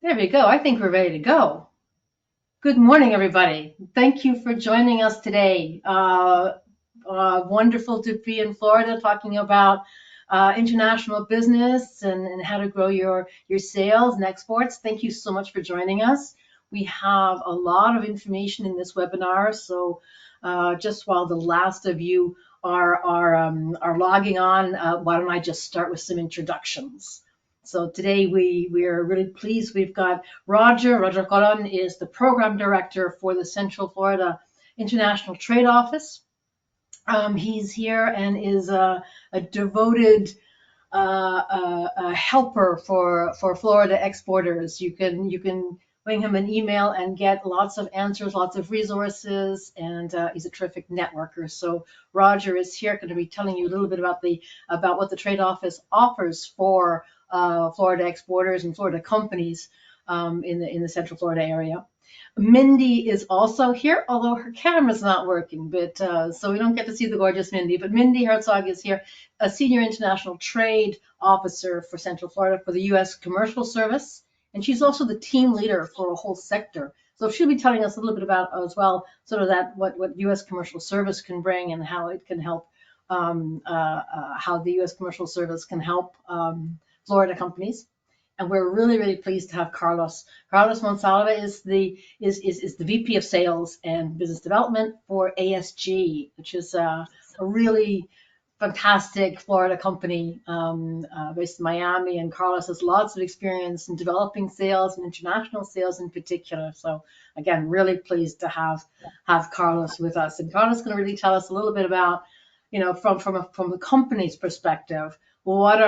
There we go. I think we're ready to go. Good morning, everybody. Thank you for joining us today. Wonderful to be in Florida talking about international business and how to grow your sales and exports. Thank you so much for joining us. We have a lot of information in this webinar, so just while the last of you are logging on, why don't I just start with some introductions? So today we are really pleased. We've got Roger Colon is the program director for the Central Florida International Trade Office. He's here and is a devoted helper for Florida exporters. You can bring him an email and get lots of answers, lots of resources, and he's a terrific networker. So Roger is here going to be telling you a little bit about what the trade office offers for Florida exporters and Florida companies in the Central Florida area. Mindy is also here, although her camera's not working, but so we don't get to see the gorgeous Mindy. But Mindy Herzog is here, a senior international trade officer for Central Florida for the U.S. Commercial Service, and she's also the team leader for a whole sector. So she'll be telling us a little bit about as well, sort of that what U.S. Commercial Service can bring and how it can help, how the U.S. Commercial Service can help Florida companies. And we're really, really pleased to have Carlos. Carlos Monsalva is the VP of Sales and Business Development for ASG, which is a really fantastic Florida company based in Miami. And Carlos has lots of experience in developing sales and international sales in particular. So again, really pleased to have Carlos with us. And Carlos is going to really tell us a little bit about, from the company's perspective. What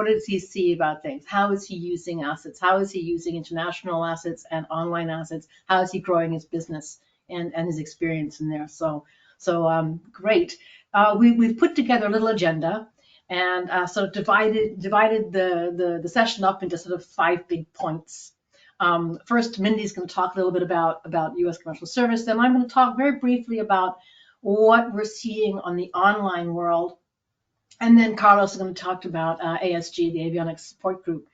does he see about things? How is he using assets? How is he using international assets and online assets? How is he growing his business and his experience in there? So great. We've put together a little agenda and sort of divided the session up into sort of 5 big points. First, Mindy's going to talk a little bit about U.S. Commercial Service. Then I'm going to talk very briefly about what we're seeing on the online world. And then Carlos is going to talk about ASG, the Avionics Support Group.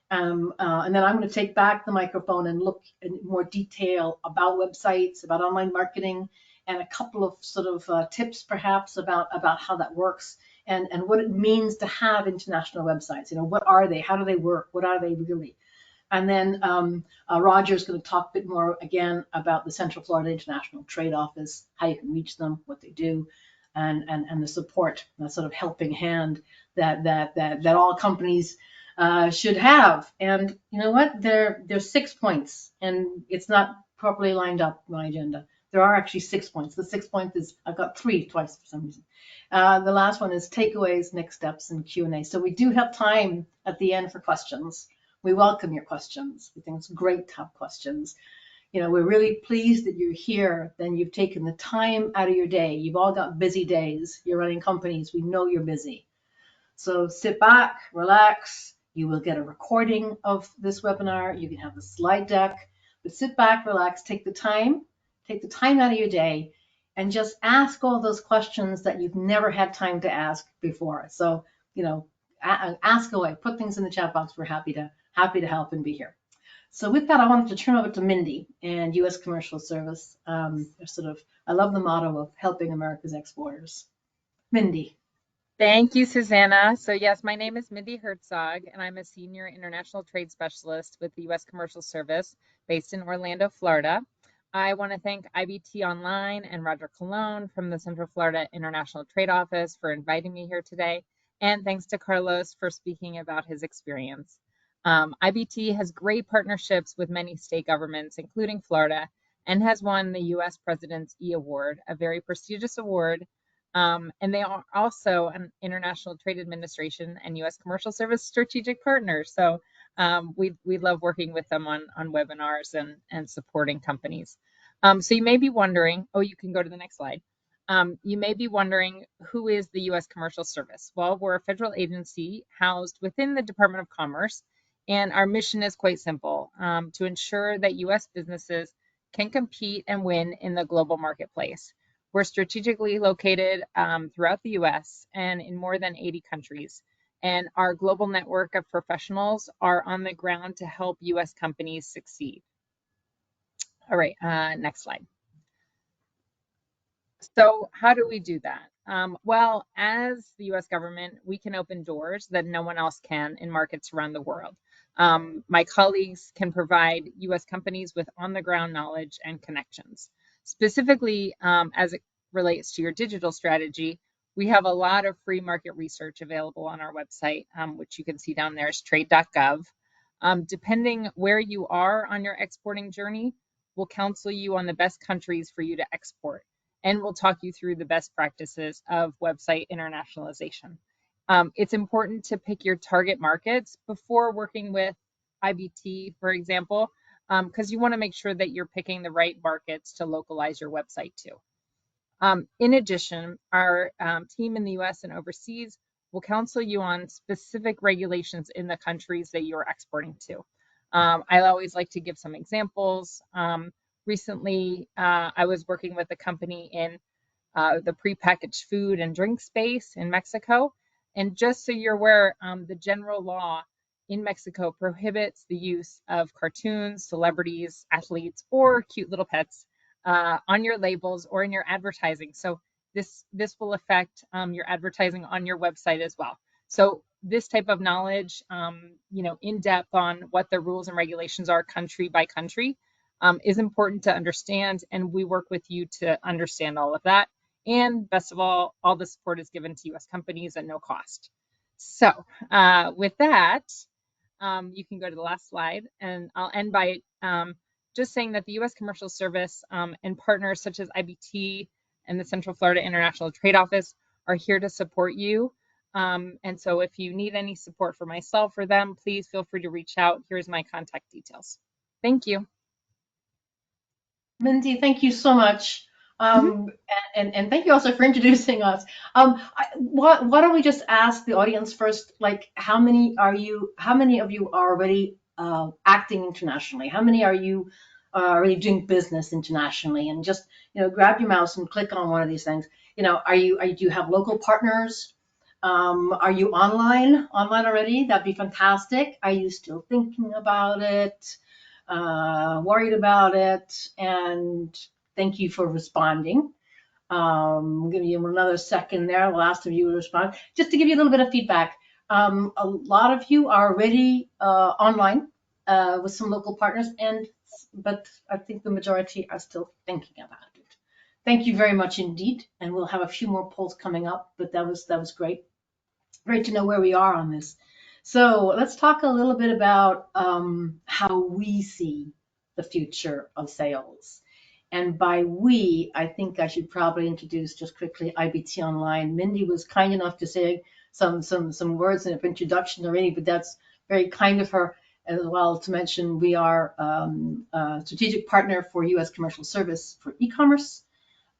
And then I'm going to take back the microphone and look in more detail about websites, about online marketing, and a couple of sort of tips perhaps about how that works and what it means to have international websites. What are they? How do they work? What are they really? And then Roger is going to talk a bit more again about the Central Florida International Trade Office, how you can reach them, what they do. And the support, the sort of helping hand that all companies should have. And you know what? There's 6 points, and it's not properly lined up my agenda. There are actually 6 points. The 6th point is I've got 3 twice for some reason. The last one is takeaways, next steps, and Q&A. So we do have time at the end for questions. We welcome your questions. We think it's great to have questions. We're really pleased that you're here. Then you've taken the time out of your day. You've all got busy days. You're running companies. We know you're busy. So sit back, relax. You will get a recording of this webinar. You can have the slide deck. But sit back, relax, take the time out of your day, and just ask all those questions that you've never had time to ask before. So, ask away. Put things in the chat box. We're happy to help and be here. So with that, I wanted to turn over to Mindy and U.S. Commercial Service. I love the motto of helping America's exporters. Mindy. Thank you, Susanna. So yes, my name is Mindy Herzog, and I'm a senior international trade specialist with the U.S. Commercial Service based in Orlando, Florida. I want to thank IBT Online and Roger Colon from the Central Florida International Trade Office for inviting me here today. And thanks to Carlos for speaking about his experience. IBT has great partnerships with many state governments, including Florida, and has won the U.S. President's E Award, a very prestigious award. And they are also an International Trade Administration and U.S. Commercial Service strategic partners. So we love working with them on webinars and supporting companies. So you may be wondering, you can go to the next slide. You may be wondering, who is the U.S. Commercial Service? Well, we're a federal agency housed within the Department of Commerce. And our mission is quite simple, to ensure that U.S. businesses can compete and win in the global marketplace. We're strategically located throughout the U.S. and in more than 80 countries. And our global network of professionals are on the ground to help US companies succeed. All right, next slide. So how do we do that? Well, as the US government, we can open doors that no one else can in markets around the world. My colleagues can provide US companies with on-the-ground knowledge and connections. Specifically, as it relates to your digital strategy, we have a lot of free market research available on our website, which you can see down there is trade.gov. Depending where you are on your exporting journey, we'll counsel you on the best countries for you to export, and we'll talk you through the best practices of website internationalization. It's important to pick your target markets before working with IBT, for example, because you want to make sure that you're picking the right markets to localize your website to. In addition, our team in the US and overseas will counsel you on specific regulations in the countries that you're exporting to. I always like to give some examples. Recently, I was working with a company in the prepackaged food and drink space in Mexico. And just so you're aware, the general law in Mexico prohibits the use of cartoons, celebrities, athletes, or cute little pets on your labels or in your advertising. So this will affect your advertising on your website as well. So this type of knowledge, in depth on what the rules and regulations are country by country, is important to understand, and we work with you to understand all of that. And best of all the support is given to US companies at no cost. So with that, you can go to the last slide, and I'll end by just saying that the US Commercial Service and partners such as IBT and the Central Florida International Trade Office are here to support you. And so if you need any support for myself or them, please feel free to reach out. Here's my contact details. Thank you. Mindy, thank you so much. And thank you also for introducing us. Why don't we just ask the audience first, like, how many of you are already acting internationally? How many are you already doing business internationally? And just, grab your mouse and click on one of these things. Do you have local partners? Are you online already? That'd be fantastic. Are you still thinking about it? Worried about it? And thank you for responding. I'll give you another second there. The last of you will respond. Just to give you a little bit of feedback. A lot of you are already online with some local partners, but I think the majority are still thinking about it. Thank you very much indeed, and we'll have a few more polls coming up. But that was great. Great to know where we are on this. So let's talk a little bit about how we see the future of sales. And by we, I think I should probably introduce just quickly IBT Online. Mindy was kind enough to say some words of introduction already, but that's very kind of her as well to mention we are a strategic partner for US Commercial Service for e-commerce.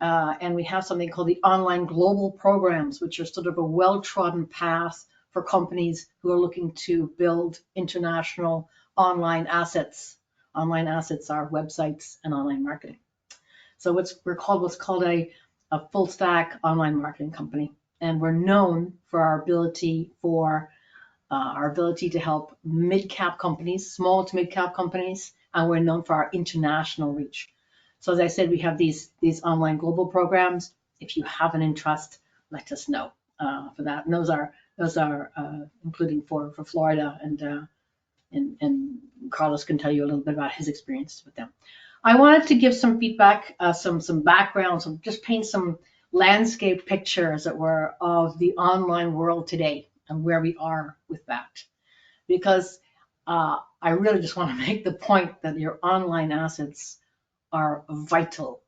And we have something called the online global programs, which are sort of a well-trodden path for companies who are looking to build international online assets. Online assets are websites and online marketing. So what's called a full stack online marketing company, and we're known for our ability to help mid-cap companies, small to mid-cap companies, and we're known for our international reach. So as I said, we have these online global programs. If you have an interest, let us know for that. And those are including for Florida, and Carlos can tell you a little bit about his experience with them. I wanted to give some feedback, some background, just paint some landscape picture, as it were, of the online world today and where we are with that. Because I really just want to make the point that your online assets are vital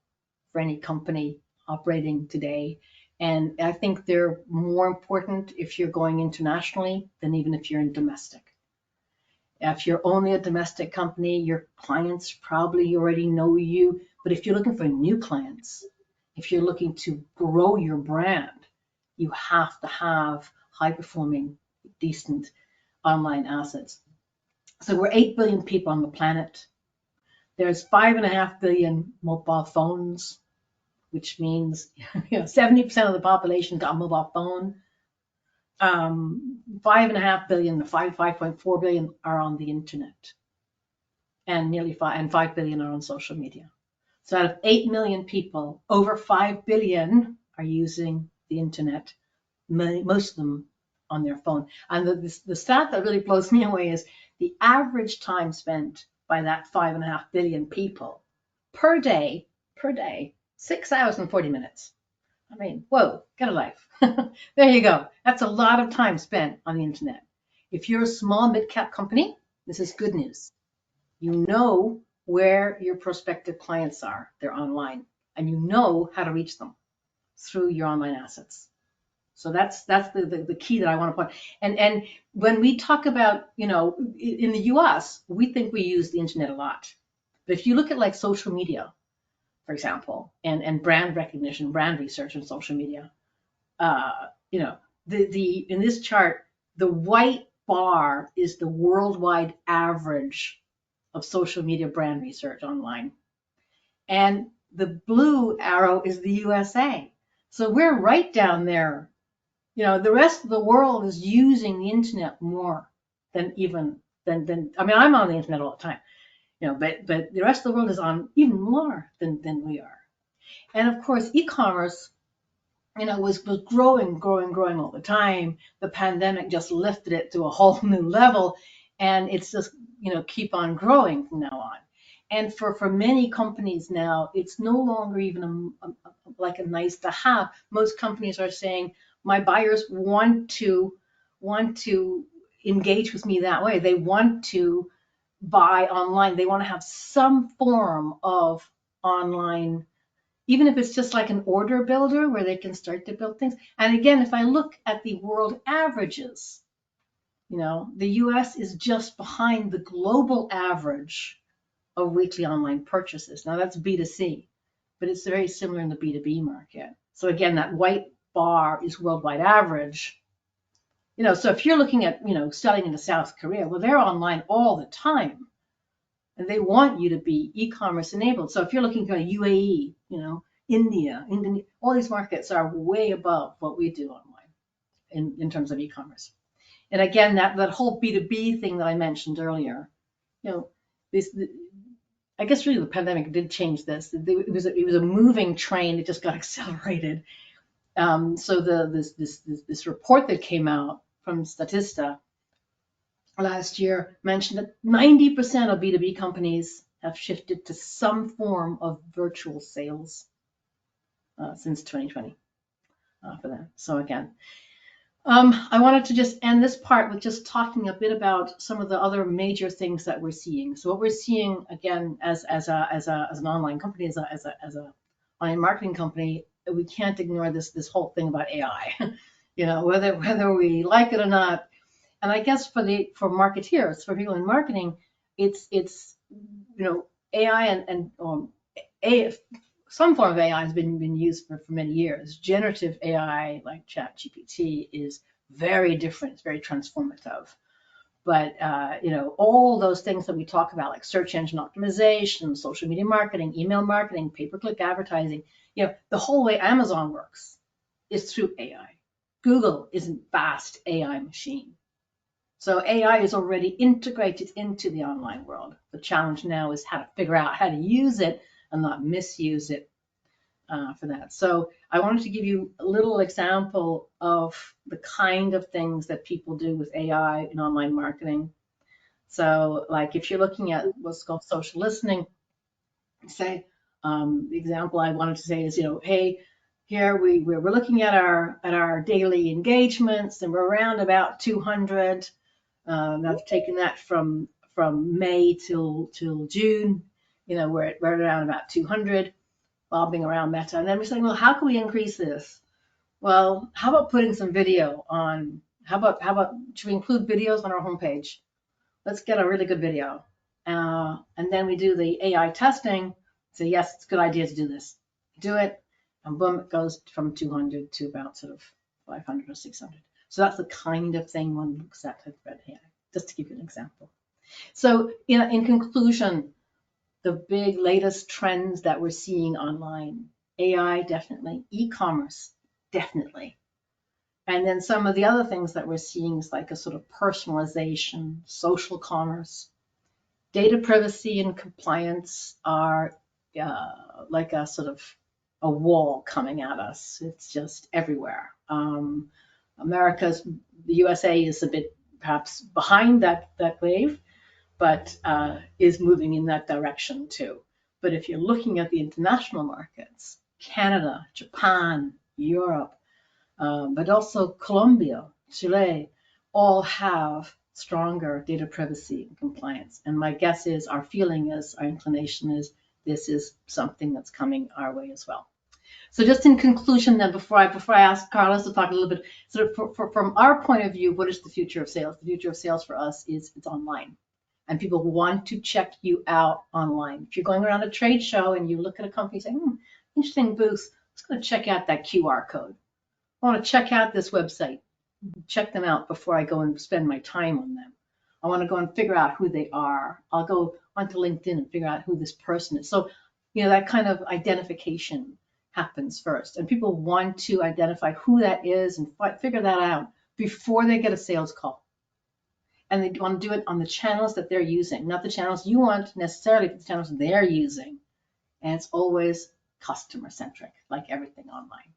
for any company operating today. And I think they're more important if you're going internationally than even if you're in domestic. If you're only a domestic company, your clients probably already know you. But if you're looking for new clients, if you're looking to grow your brand, you have to have high-performing, decent online assets. So we're 8 billion people on the planet. There's 5.5 billion mobile phones, which means 70% of the population got a mobile phone. 5.5 billion, 5.4 billion are on the internet, and nearly 5 billion are on social media. So out of 8 million people, over 5 billion are using the internet, most of them on their phone. And the stat that really blows me away is the average time spent by that 5.5 billion people per day, 6 hours and 40 minutes. I mean, whoa, get a life. There you go. That's a lot of time spent on the internet. If you're a small mid-cap company, this is good news. You know where your prospective clients are. They're online, and you know how to reach them through your online assets. So that's the key that I want to point. And when we talk about, in the US, we think we use the internet a lot. But if you look at like social media, for example, and brand recognition, brand research in social media, you know, the in this chart, the white bar is the worldwide average of social media brand research online. And the blue arrow is the USA. So we're right down there. The rest of the world is using the internet more than I mean, I'm on the internet all the time, but the rest of the world is on even more than we are. And of course, e-commerce, was growing all the time. The pandemic just lifted it to a whole new level, and it's just, keep on growing from now on. And for many companies now, it's no longer even like a nice to have. Most companies are saying, my buyers want to engage with me that way. They want to buy online. They want to have some form of online, even if it's just like an order builder where they can start to build things. And again, if I look at the world averages, the US is just behind the global average of weekly online purchases. Now that's B2C, but it's very similar in the B2B market. So again, that white bar is worldwide average. So if you're looking at, selling into South Korea, well, they're online all the time. And they want you to be e-commerce enabled. So if you're looking at UAE, India, all these markets are way above what we do online in terms of e-commerce. And again, that whole B2B thing that I mentioned earlier, I guess really the pandemic did change this. It was a moving train. It just got accelerated. So this report that came out from Statista last year mentioned that 90% of B2B companies have shifted to some form of virtual sales since 2020 for them. So again, I wanted to just end this part with just talking a bit about some of the other major things that we're seeing. So what we're seeing again as an online company, as a online marketing company, we can't ignore this whole thing about AI. Whether we like it or not. And I guess for marketeers, for people in marketing, it's AI and some form of AI has been used for many years. Generative AI like ChatGPT is very different. It's very transformative. But all those things that we talk about, like search engine optimization, social media marketing, email marketing, pay-per-click advertising, the whole way Amazon works is through AI. Google is a vast AI machine. So AI is already integrated into the online world. The challenge now is how to figure out how to use it and not misuse it for that. So I wanted to give you a little example of the kind of things that people do with AI in online marketing. So like if you're looking at what's called social listening, say, the example I wanted to say is, hey, here we're looking at our daily engagements, and we're around about 200. I've taken that from May till June. We're around about 200, bobbing around Meta. And then we're saying, well, how can we increase this? Well, how about putting some video on? How about should we include videos on our homepage? Let's get a really good video. And then we do the AI testing. Say, yes, it's a good idea to do this. Do it, and boom, it goes from 200 to about sort of 500 or 600. So that's the kind of thing one looks at with AI, just to give you an example. So in conclusion, the big latest trends that we're seeing online, AI definitely, e-commerce definitely. And then some of the other things that we're seeing is like a sort of personalization, social commerce. Data privacy and compliance are like a sort of a wall coming at us. It's just everywhere. The USA is a bit perhaps behind that wave, but is moving in that direction too. But if you're looking at the international markets, Canada, Japan, Europe, but also Colombia, Chile, all have stronger data privacy and compliance. And my guess is, our feeling is, our inclination is, this is something that's coming our way as well. So just in conclusion then, before I ask Carlos to talk a little bit, sort of from our point of view, what is the future of sales? The future of sales for us is it's online. And people want to check you out online. If you're going around a trade show and you look at a company saying, interesting booth, I'm just going to check out that QR code. I want to check out this website, check them out before I go and spend my time on them. I want to go and figure out who they are. I'll go onto LinkedIn and figure out who this person is. So, that kind of identification happens first. And people want to identify who that is and figure that out before they get a sales call. And they want to do it on the channels that they're using, not the channels you want necessarily, but the channels they're using. And it's always customer centric, like everything online.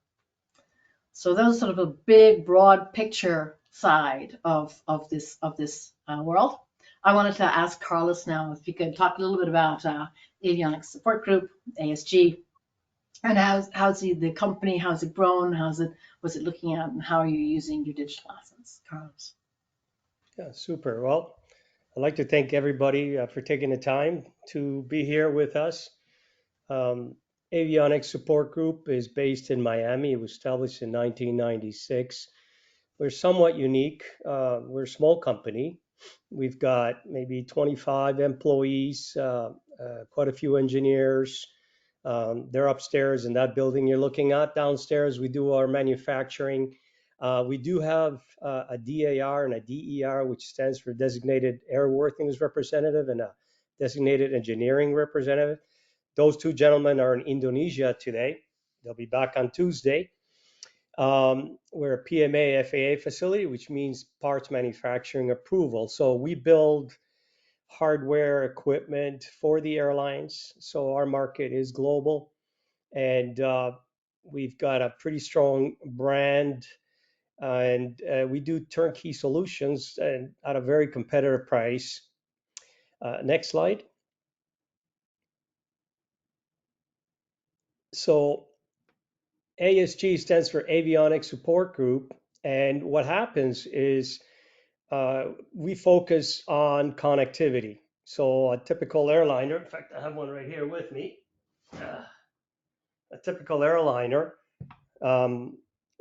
So those sort of a big, broad picture side of this world. I wanted to ask Carlos now if you could talk a little bit about Avionics Support Group, ASG, and how's the company, how's it grown, what's it looking at, and how are you using your digital assets, Carlos? Yeah, super. Well, I'd like to thank everybody for taking the time to be here with us. Um, Avionics Support Group is based in Miami. It was established in 1996. We're somewhat unique. We're a small company. We've got maybe 25 employees, quite a few engineers. They're upstairs in that building you're looking at. Downstairs, we do our manufacturing. We do have a DAR and a DER, which stands for Designated Airworthiness Representative and a Designated Engineering Representative. Those two gentlemen are in Indonesia today. They'll be back on Tuesday. We're a PMA FAA facility, which means parts manufacturing approval. So we build hardware equipment for the airlines. So our market is global, and we've got a pretty strong brand, and we do turnkey solutions and at a very competitive price. Next slide. So ASG stands for Avionics Support Group, and what happens is we focus on connectivity. So a typical airliner, in fact, I have one right here with me. A typical airliner, um,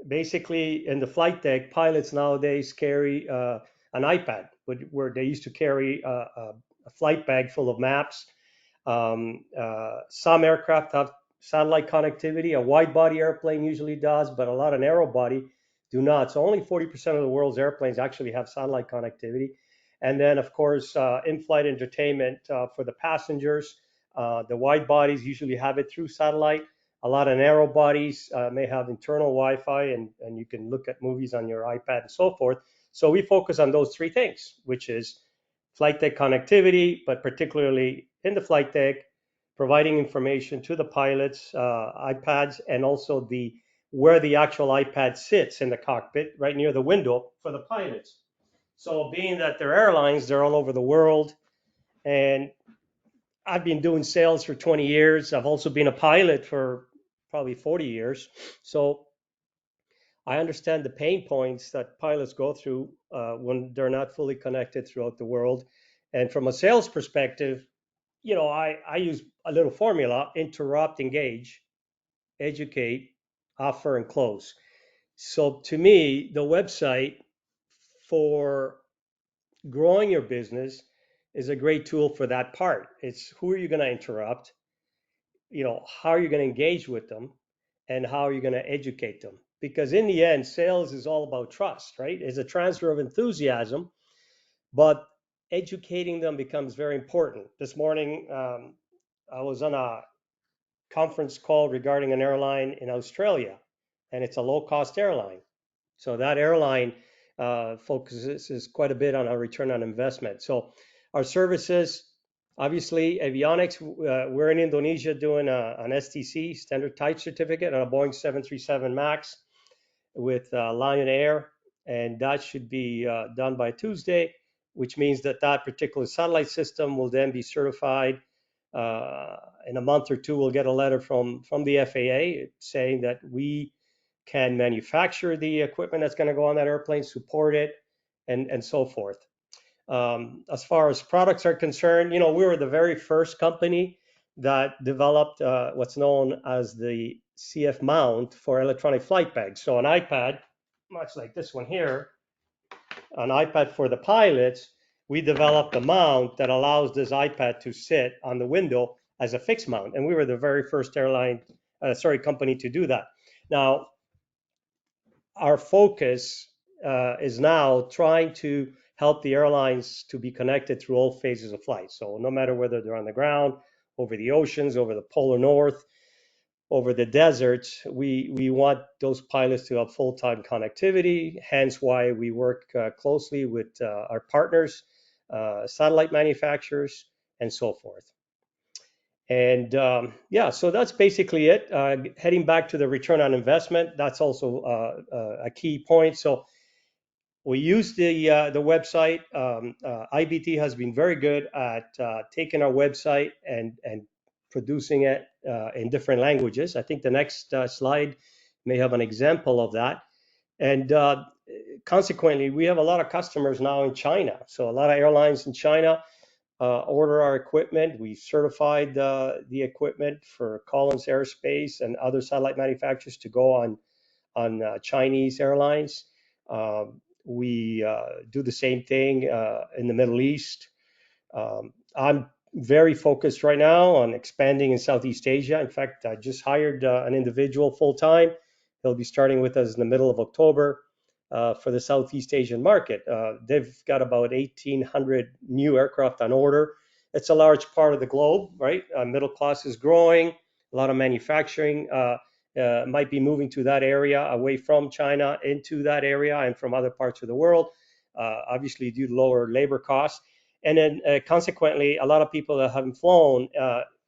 basically in the flight deck, pilots nowadays carry an iPad, where they used to carry a flight bag full of maps. Some aircraft have satellite connectivity. A wide body airplane usually does, but a lot of narrow body do not. So only 40% of the world's airplanes actually have satellite connectivity. And then, of course, in-flight entertainment for the passengers. The wide bodies usually have it through satellite. A lot of narrow bodies may have internal Wi-Fi, and you can look at movies on your iPad and so forth. So we focus on those three things, which is flight deck connectivity, but particularly in the flight deck, providing information to the pilots, iPads, and also where the actual iPad sits in the cockpit, right near the window for the pilots. So being that they're airlines, they're all over the world, and I've been doing sales for 20 years. I've also been a pilot for probably 40 years. So I understand the pain points that pilots go through when they're not fully connected throughout the world. And from a sales perspective, I use a little formula: interrupt, engage, educate, offer, and close. So to me, the website for growing your business is a great tool for that part. It's who are you going to interrupt? How are you going to engage with them, and how are you going to educate them? Because in the end, sales is all about trust, right? It's a transfer of enthusiasm, but educating them becomes very important. This morning, I was on a conference call regarding an airline in Australia, and it's a low cost airline. So that airline focuses quite a bit on our return on investment. So our services, obviously, avionics, we're in Indonesia doing an STC, standard type certificate, on a Boeing 737 MAX with Lion Air, and that should be done by Tuesday, which means that that particular satellite system will then be certified. In a month or two, we'll get a letter from the FAA saying that we can manufacture the equipment that's going to go on that airplane, support it, and so forth. As far as products are concerned, we were the very first company that developed what's known as the CF mount for electronic flight bags. So an iPad, much like this one here, an iPad for the pilots, we developed a mount that allows this iPad to sit on the window as a fixed mount. And we were the very first company to do that. Now, our focus is now trying to help the airlines to be connected through all phases of flight. So no matter whether they're on the ground, over the oceans, over the polar north, over the deserts, we want those pilots to have full-time connectivity, hence why we work closely with our partners, satellite manufacturers, and so forth. And yeah, so that's basically it. Heading back to the return on investment, that's also a key point. So we use the website. IBT has been very good at taking our website and producing it in different languages. I think the next slide may have an example of that. And consequently, we have a lot of customers now in China. So a lot of airlines in China order our equipment. We certified the equipment for Collins Aerospace and other satellite manufacturers to go on Chinese airlines. We do the same thing in the Middle East. I'm very focused right now on expanding in Southeast Asia. In fact, I just hired an individual full time. He'll be starting with us in the middle of October for the Southeast Asian market. They've got about 1,800 new aircraft on order. It's a large part of the globe, right? Middle class is growing. A lot of manufacturing might be moving to that area, away from China into that area and from other parts of the world, obviously due to lower labor costs. And then consequently, a lot of people that haven't flown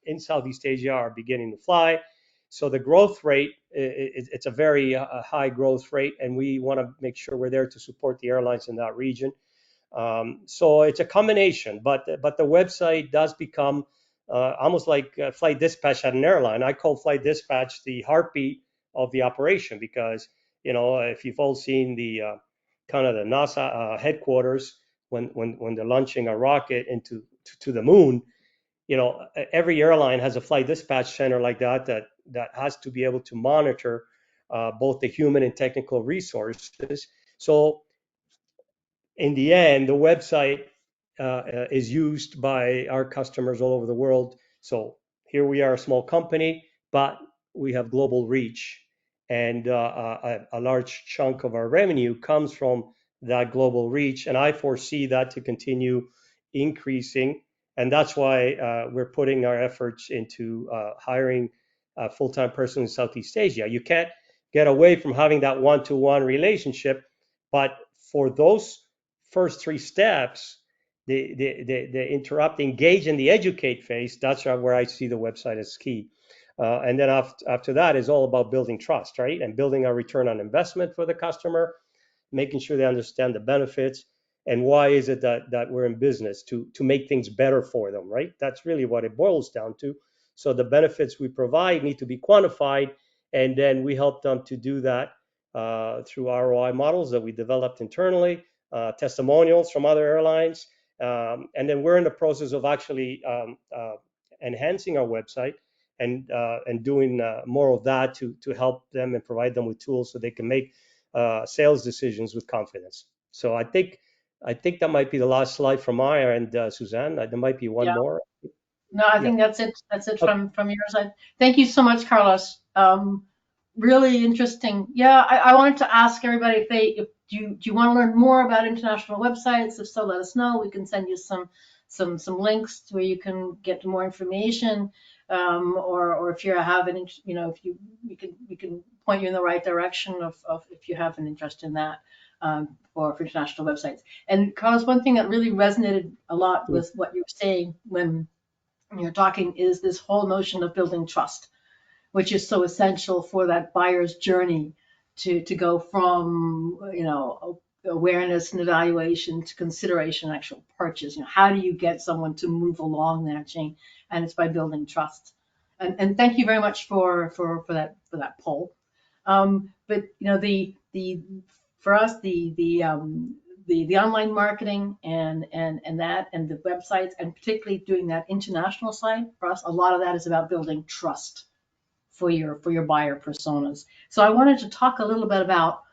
in Southeast Asia are beginning to fly. So the growth rate, it's a very high growth rate, and we want to make sure we're there to support the airlines in that region. So it's a combination, but the website does become almost like flight dispatch at an airline. I call flight dispatch the heartbeat of the operation because, if you've all seen the kind of the NASA headquarters when they're launching a rocket to the moon, every airline has a flight dispatch center like that has to be able to monitor both the human and technical resources. So in the end, the website is used by our customers all over the world. So here we are, a small company, but we have global reach, and a large chunk of our revenue comes from that global reach. And I foresee that to continue increasing. And that's why we're putting our efforts into hiring a full-time person in Southeast Asia. You can't get away from having that one-to-one relationship, but for those first three steps, the interrupt, engage, and the educate phase, that's where I see the website as key. And then after that is all about building trust, right? And building our return on investment for the customer, making sure they understand the benefits and why is it that we're in business to make things better for them, right? That's really what it boils down to. So the benefits we provide need to be quantified, and then we help them to do that through ROI models that we developed internally, testimonials from other airlines, and then we're in the process of actually enhancing our website and doing more of that to help them and provide them with tools so they can make sales decisions with confidence. So I think that might be the last slide from my end, Suzanne. There might be one Yeah. more. No, I Yeah. think that's it. That's it Okay. from your side. Thank you so much, Carlos. Really interesting. Yeah, I wanted to ask everybody if do you want to learn more about international websites? If so, let us know. We can send you some some links where you can get more information, or if you have an, if we can point you in the right direction of if you have an interest in that, for international websites. And Carlos, one thing that really resonated a lot with what you were saying when you're talking is this whole notion of building trust, which is so essential for that buyer's journey to go from, awareness and evaluation to consideration, actual purchase. How do you get someone to move along that chain? And it's by building trust. And thank you very much for that poll. But for us, the online marketing and the websites, and particularly doing that international side, for us, a lot of that is about building trust for your buyer personas. So I wanted to talk a little bit about,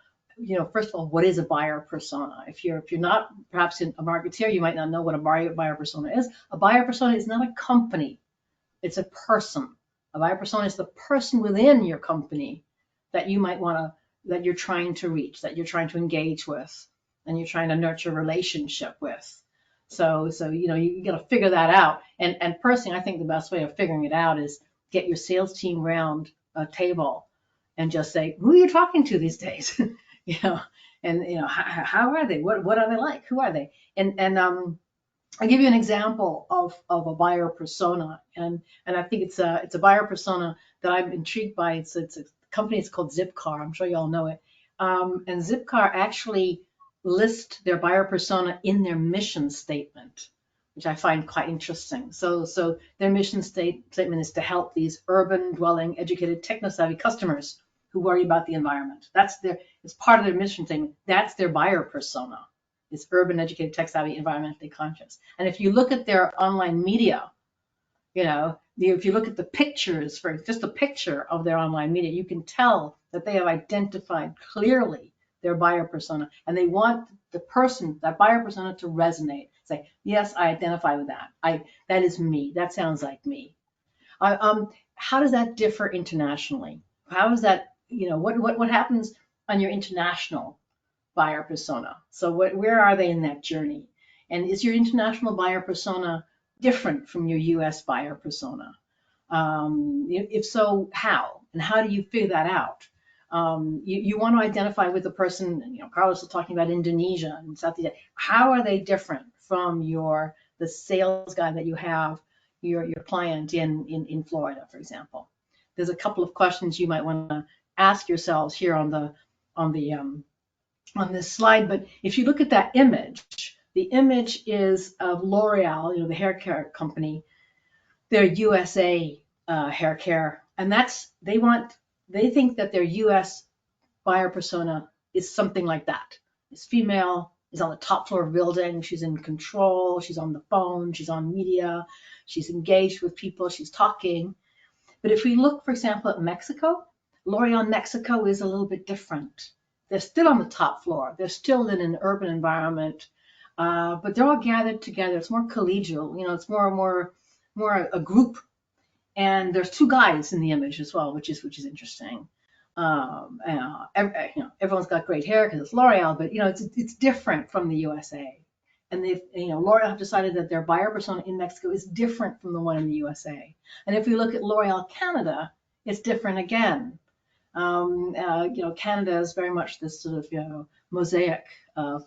first of all, what is a buyer persona? If you're not perhaps a marketeer, you might not know what a buyer persona is. A buyer persona is not a company, it's a person. A buyer persona is the person within your company that you might that you're trying to reach, that you're trying to engage with, and you're trying to nurture a relationship with. So you got to figure that out. And personally, I think the best way of figuring it out is get your sales team round a table and just say, who are you talking to these days? How are they? What are they like? Who are they? And I'll give you an example of a buyer persona, and I think it's a buyer persona that I'm intrigued by. It's a company. It's called Zipcar. I'm sure you all know it. And Zipcar actually lists their buyer persona in their mission statement, which I find quite interesting. So their mission statement is to help these urban dwelling, educated, techno-savvy customers who worry about the environment. It's part of their mission statement. That's their buyer persona. It's urban, educated, tech-savvy, environmentally conscious. And if you look at their online media, if you look at the pictures, for just a picture of their online media, you can tell that they have identified clearly their buyer persona, and they want that buyer persona to resonate. Say, yes, I identify with that. That is me. That sounds like me. How does that differ internationally? How is that? What happens on your international buyer persona? So where are they in that journey? And is your international buyer persona different from your U.S. buyer persona? If so, how? And how do you figure that out? You want to identify with the person. Carlos was talking about Indonesia and Southeast Asia. How are they different from the sales guy that you have, your client in Florida, for example? There's a couple of questions you might want to ask yourselves here on this slide. But if you look at that image, the image is of L'Oreal, the hair care company, their USA hair care, and they think that their US buyer persona is something like that. It's female, is on the top floor of a building, she's in control, she's on the phone, she's on media, she's engaged with people, she's talking. But if we look, for example, at Mexico, L'Oreal Mexico is a little bit different. They're still on the top floor. They're still in an urban environment, but they're all gathered together. It's more collegial. It's more a group. And there's two guys in the image as well, which is interesting. Everyone's got great hair because it's L'Oreal, but it's different from the USA. And L'Oreal have decided that their buyer persona in Mexico is different from the one in the USA. And if we look at L'Oreal Canada, it's different again. Canada is very much this sort of mosaic of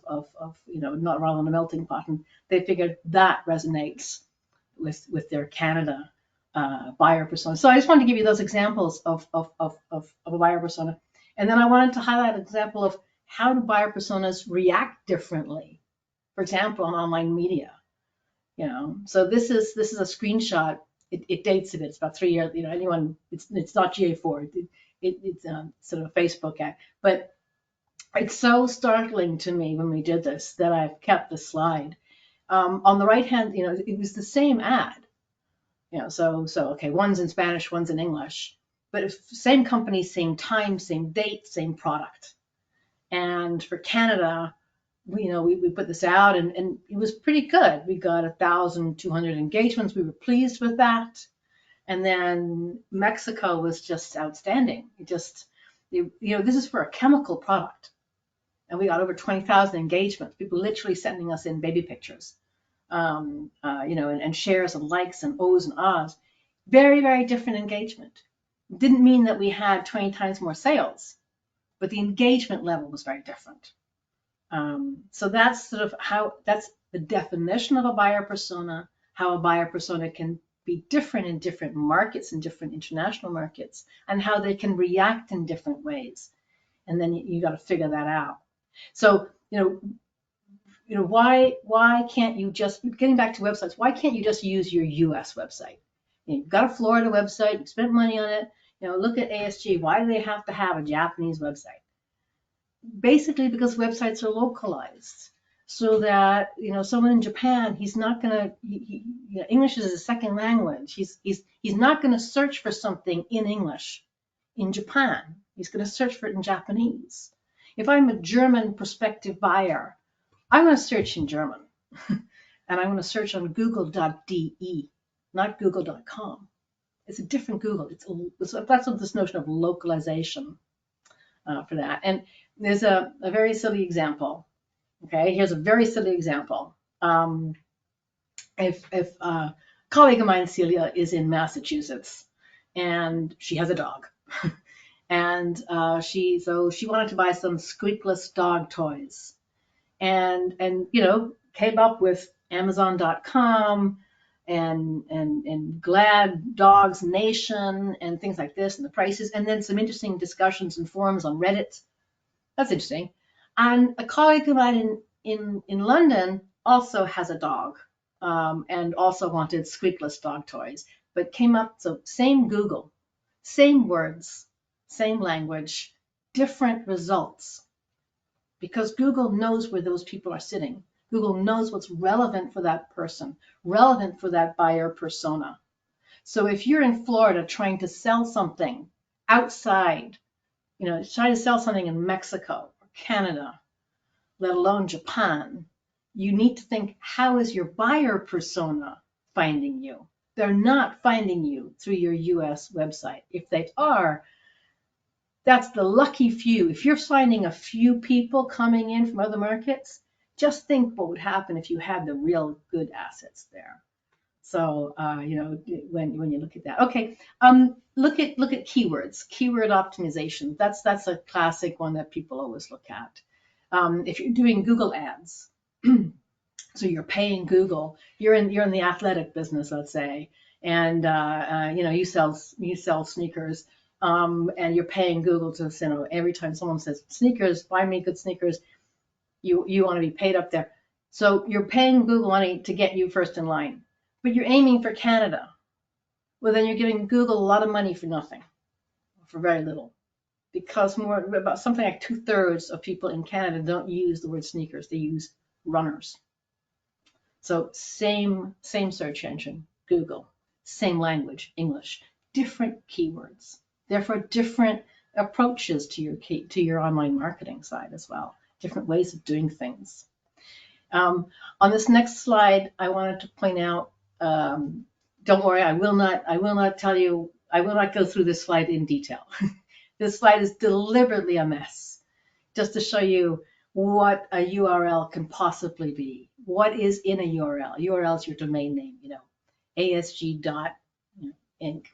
not rather than a melting pot, and they figured that resonates with their Canada buyer persona. So I just wanted to give you those examples of a buyer persona, and then I wanted to highlight an example of how do buyer personas react differently. For example, on online media, So this is a screenshot. It dates a bit. It's about 3 years. It's not GA4. It's sort of a Facebook ad, but it's so startling to me when we did this that I've kept the slide. On the right hand, it was the same ad. So okay, one's in Spanish, one's in English, but it's same company, same time, same date, same product. And for Canada, we put this out, and it was pretty good. We got 1,200 engagements. We were pleased with that. And then Mexico was just outstanding. This is for a chemical product, and we got over 20,000 engagements. People literally sending us in baby pictures and shares and likes and ohs and ahs. Very, very different engagement. Didn't mean that we had 20 times more sales, but the engagement level was very different. So that's sort of that's the definition of a buyer persona, how a buyer persona can be different in different markets, in different international markets, and how they can react in different ways. And then you got to figure that out. So, why can't you just, getting back to websites, why can't you just use your US website? You've got a Florida website, you spent money on it, look at ASG. Why do they have to have a Japanese website? Basically because websites are localized, so that someone in Japan, he's not gonna English is a second language. He's not gonna search for something in English in Japan. He's gonna search for it in Japanese. If I'm a German prospective buyer, I'm gonna search in German, and I'm gonna search on google.de, not google.com. It's a different Google. That's what this notion of localization for that. And there's a very silly example. Okay, here's a very silly example. If a colleague of mine, Celia, is in Massachusetts, and she has a dog, and she wanted to buy some squeakless dog toys, and came up with Amazon.com and Glad Dogs Nation and things like this, and the prices, and then some interesting discussions and forums on Reddit. That's interesting. And a colleague of mine in London also has a dog, and also wanted squeakless dog toys, but came up, so same Google, same words, same language, different results, because Google knows where those people are sitting. Google knows what's relevant for that person, relevant for that buyer persona. So if you're in Florida trying to sell something outside, trying to sell something in Mexico or Canada, let alone Japan, you need to think, how is your buyer persona finding you? They're not finding you through your US website. If they are, that's the lucky few. If you're finding a few people coming in from other markets, just think what would happen if you had the real good assets there. So, when you look at that, okay, look at keywords, keyword optimization. That's a classic one that people always look at. If you're doing Google ads, so you're paying Google, you're in the athletic business, let's say, and you sell sneakers, and you're paying Google to every time someone says sneakers, buy me good sneakers, you want to be paid up there. So you're paying Google money to get you first in line, but you're aiming for Canada. Well, then you're giving Google a lot of money for nothing, for very little, because about something like 2/3 of people in Canada don't use the word sneakers, they use runners. So same search engine, Google, same language, English, different keywords, therefore different approaches to your online marketing side as well, different ways of doing things. On this next slide, I wanted to point out, don't worry, I will not tell you, I will not go through this slide in detail. This slide is deliberately a mess, just to show you what a URL can possibly be. What is in a URL? URL is your domain name, ASG.inc,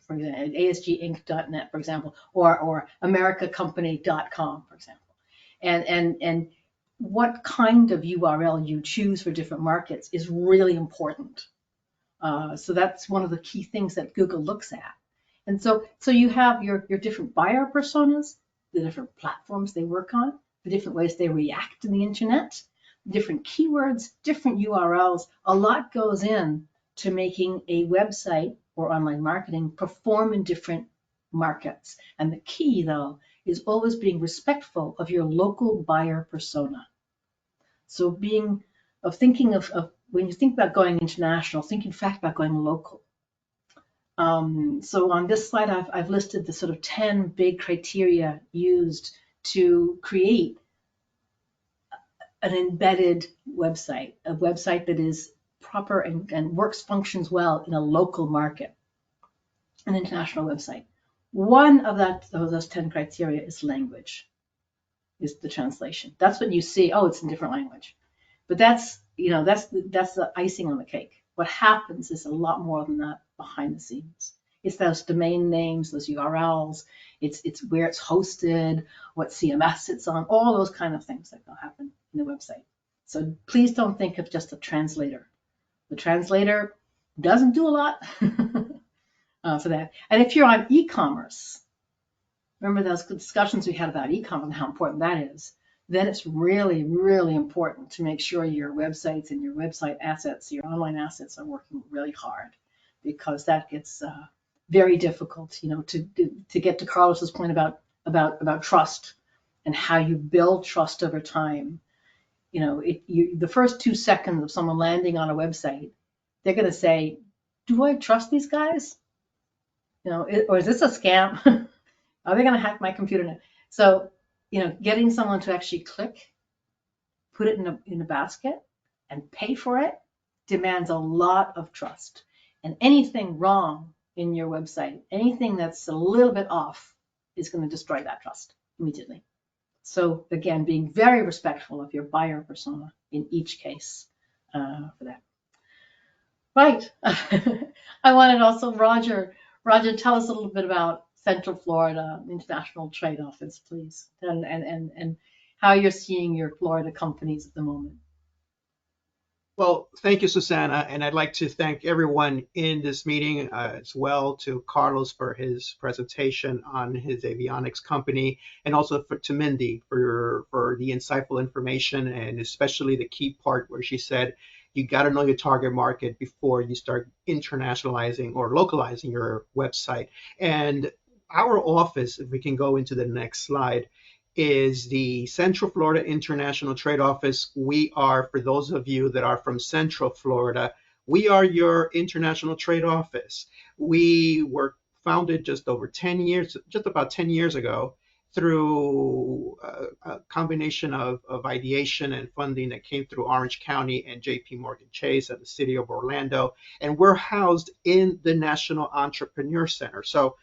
for example, ASGinc.net, for example, or americacompany.com, for example. And what kind of URL you choose for different markets is really important. So that's one of the key things that Google looks at. And so you have your different buyer personas, the different platforms they work on, the different ways they react to the internet, different keywords, different URLs. A lot goes in to making a website or online marketing perform in different markets. And the key, though, is always being respectful of your local buyer persona. So thinking of when you think about going international, think in fact about going local. So on this slide, I've listed the sort of 10 big criteria used to create an embedded website, a website that is proper and functions well in a local market, an international website. One of those 10 criteria is language, is the translation. That's what you see. Oh, it's in different language. But that's that's the icing on the cake. What happens is a lot more than that behind the scenes. It's those domain names, those URLs. It's where it's hosted, what CMS it's on, all those kind of things that will happen in the website. So please don't think of just a translator. The translator doesn't do a lot for that. And if you're on e-commerce, remember those discussions we had about e-commerce and how important that is, then it's really, really important to make sure your websites and your website assets, your online assets are working really hard, because that gets very difficult, to get to Carlos's point about trust and how you build trust over time. The first 2 seconds of someone landing on a website, they're going to say, do I trust these guys? Or is this a scam? Are they going to hack my computer now? So, getting someone to actually click, put it in a basket, and pay for it demands a lot of trust. And anything wrong in your website, anything that's a little bit off, is going to destroy that trust immediately. So again, being very respectful of your buyer persona in each case for that. Right. I wanted also Roger, tell us a little bit about Central Florida International Trade Office, please, and how you're seeing your Florida companies at the moment. Well, thank you, Susanna, and I'd like to thank everyone in this meeting as well, to Carlos for his presentation on his avionics company, and also to Mindy for the insightful information, and especially the key part where she said you got to know your target market before you start internationalizing or localizing your website. And our office, if we can go into the next slide, is the Central Florida International Trade Office. We are, for those of you that are from Central Florida, we are your international trade office. We were founded just about 10 years ago, through a combination of ideation and funding that came through Orange County and JP Morgan Chase and the city of Orlando. And we're housed in the National Entrepreneur Center. So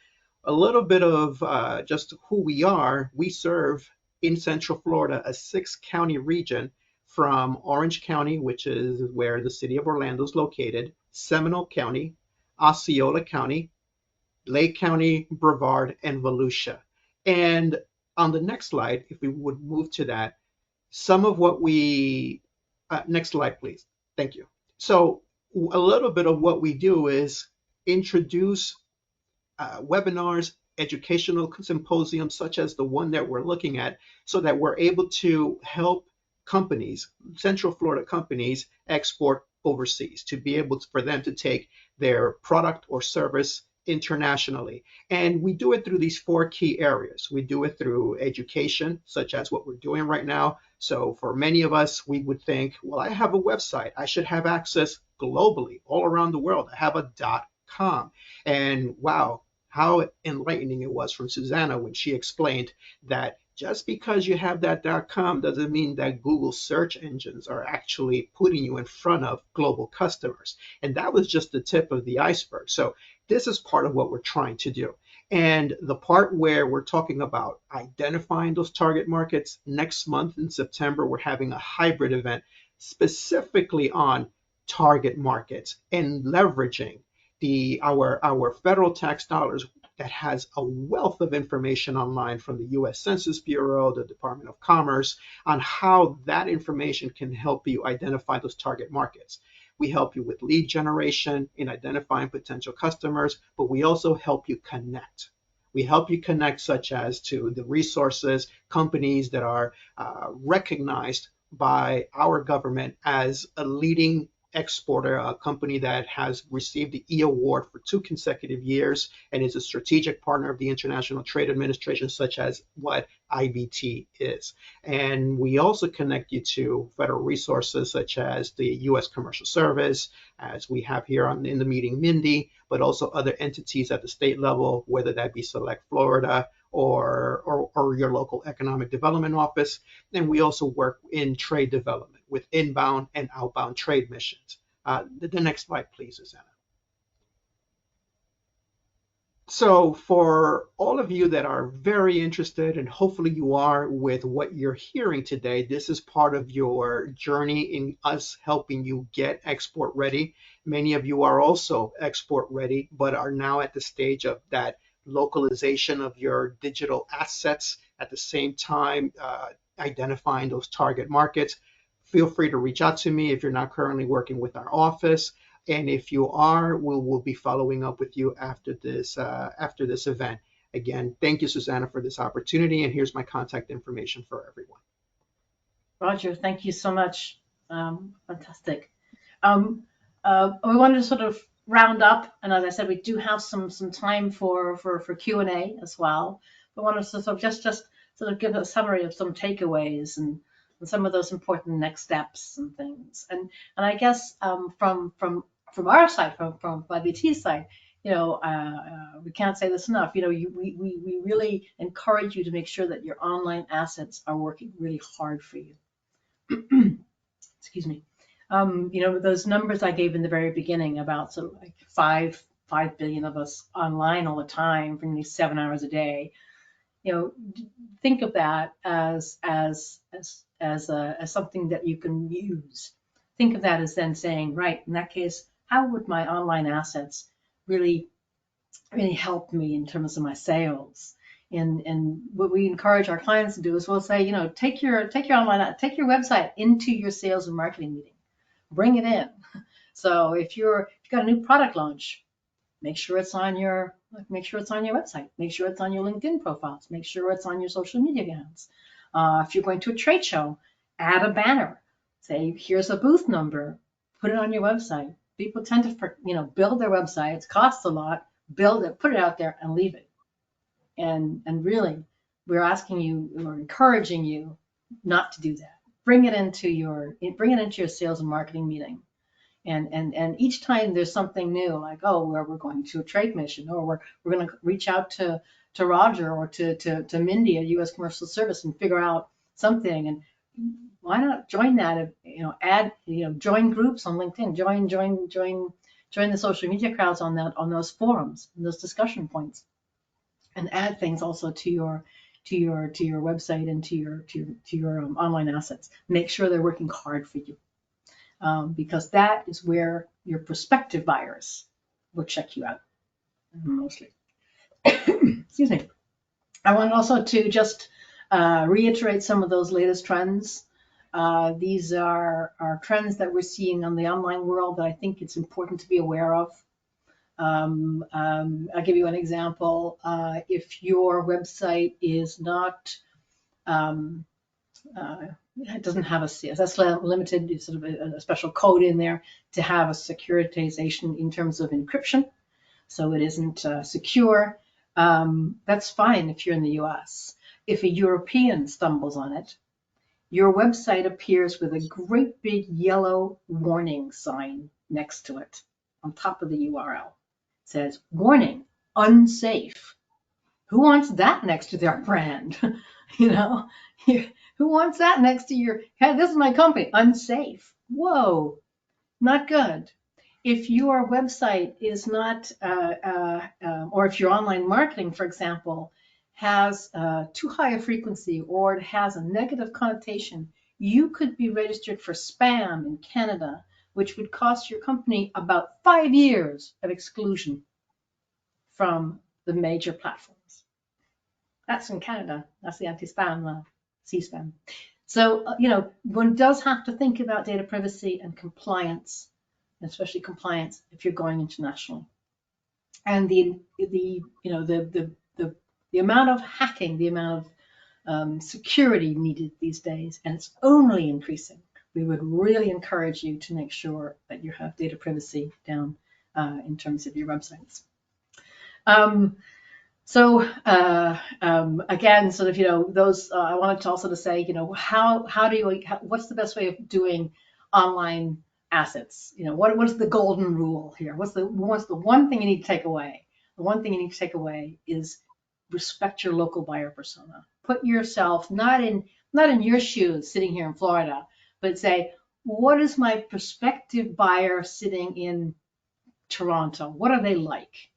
a little bit of just who we are. We serve in Central Florida a 6-county region, from Orange County, which is where the city of Orlando is located, Seminole County, Osceola County, Lake County, Brevard, and Volusia. And on the next slide, if we would move to that, some of what next slide, please. Thank you. So a little bit of what we do is introduce webinars, educational symposiums such as the one that we're looking at, so that we're able to help companies, Central Florida companies, export overseas, to be able for them to take their product or service internationally. And we do it through these 4 key areas. We do it through education, such as what we're doing right now. So for many of us, we would think, well, I have a website. I should have access globally, all around the world. I have a .com. And wow, how enlightening it was from Susanna when she explained that just because you have that .com doesn't mean that Google search engines are actually putting you in front of global customers. And that was just the tip of the iceberg. So this is part of what we're trying to do. And the part where we're talking about identifying those target markets, next month in September, we're having a hybrid event specifically on target markets and leveraging our federal tax dollars that has a wealth of information online from the U.S. Census Bureau, the Department of Commerce, on how that information can help you identify those target markets. We help you with lead generation in identifying potential customers, but we also help you connect. We help you connect such as to the resources, companies that are recognized by our government as a leading exporter, a company that has received the E Award for 2 consecutive years and is a strategic partner of the International Trade Administration, such as what IBT is. And we also connect you to federal resources such as the U.S. Commercial Service, as we have here in the meeting Mindy, but also other entities at the state level, whether that be Select Florida or your local economic development office. And we also work in trade development with inbound and outbound trade missions. The next slide, please, Susanna. So for all of you that are very interested, and hopefully you are with what you're hearing today, this is part of your journey in us helping you get export ready. Many of you are also export ready, but are now at the stage of that localization of your digital assets, at the same time identifying those target markets. Feel free to reach out to me if you're not currently working with our office. And if you are, we'll be following up with you after this event. Again, thank you, Susanna, for this opportunity. And here's my contact information for everyone. Roger, thank you so much. Fantastic. We wanted to sort of round up, and as I said, we do have some time for Q&A as well. We wanted to sort of just sort of give a summary of some takeaways and some of those important next steps and things. And I guess from our side, from IBT's side, we can't say this enough. We really encourage you to make sure that your online assets are working really hard for you. Excuse me. Those numbers I gave in the very beginning about sort of like 5 billion of us online all the time, for nearly 7 hours a day. Think of that as something that you can use. Think of that as then saying, right, in that case, how would my online assets really help me in terms of my sales? And what we encourage our clients to do is we'll say, take your website into your sales and marketing meeting, bring it in. So if you've got a new product launch, make sure it's on your website, make sure it's on your LinkedIn profiles, make sure it's on your social media accounts. If you're going to a trade show, add a banner, say here's a booth number, put it on your website. People tend to build their websites, costs a lot, build it, put it out there, and leave it. And really, we're asking you, or encouraging you, not to do that. Bring it into your sales and marketing meeting. And each time there's something new, like, we're going to a trade mission, or we're going to reach out to Roger or to Mindy at U.S. Commercial Service and figure out something. And why not join that? Join groups on LinkedIn, join the social media crowds on those forums, and those discussion points, and add things also to your website and to your online assets. Make sure they're working hard for you, because that is where your prospective buyers will check you out mostly. Excuse me. I wanted also to just reiterate some of those latest trends. These are trends that we're seeing on the online world that I think it's important to be aware of. I'll give you an example. If your website is not, it doesn't have that's limited, sort of a special code in there to have a securitization in terms of encryption, so it isn't secure. That's fine if you're in the US. If a European stumbles on it, your website appears with a great big yellow warning sign next to it on top of the URL. It says, warning, unsafe. Who wants that next to their brand? Who wants that next to your, hey, this is my company, unsafe. Whoa, not good. If your website is not, or if your online marketing, for example, has too high a frequency, or it has a negative connotation, you could be registered for spam in Canada, which would cost your company about 5 years of exclusion from the major platforms. That's in Canada. That's the anti-spam, C-spam. So, one does have to think about data privacy and compliance, especially compliance if you're going internationally. And the amount of hacking, the amount of security needed these days, and it's only increasing. We would really encourage you to make sure that you have data privacy down in terms of your websites. Again, sort of, those, I wanted to also to say, what's the best way of doing online assets? What is the golden rule here? What's the one thing you need to take away? The one thing you need to take away is respect your local buyer persona. Put yourself not in your shoes sitting here in Florida, but say, what is my prospective buyer sitting in Toronto? What are they like?